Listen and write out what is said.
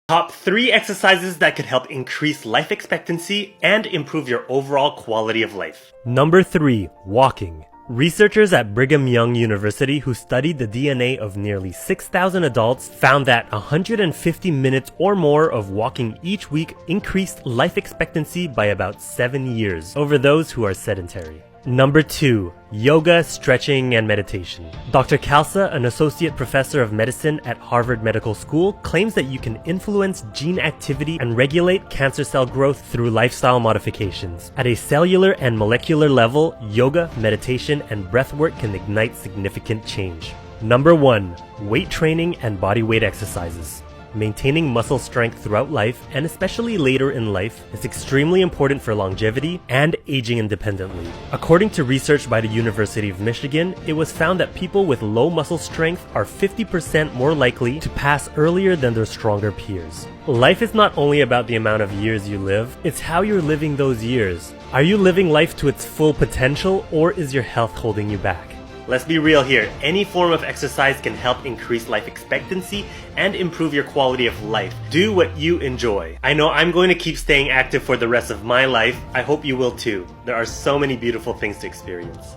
Top 3 exercises that could help increase life expectancy and improve your overall quality of life. Number 3. Walking. Researchers at Brigham Young University who studied the DNA of nearly 6,000 adults found that 150 minutes or more of walking each week increased life expectancy by about 7 years over those who are sedentary. Number 2. Yoga, stretching, and meditation. Dr. Khalsa, an associate professor of medicine at Harvard Medical School, claims that you can influence gene activity and regulate cancer cell growth through lifestyle modifications. At a cellular and molecular level, yoga, meditation, and breathwork can ignite significant change. Number 1. Weight training and body weight exercises. Maintaining muscle strength throughout life, and especially later in life, is extremely important for longevity and aging independently. According to research by the University of Michigan, it was found that people with low muscle strength are 50% more likely to pass earlier than their stronger peers. Life is not only about the amount of years you live, it's how you're living those years. Are you living life to its full potential, or is your health holding you back? Let's be real here, any form of exercise can help increase life expectancy and improve your quality of life. Do what you enjoy. I know I'm going to keep staying active for the rest of my life. I hope you will too. There are so many beautiful things to experience.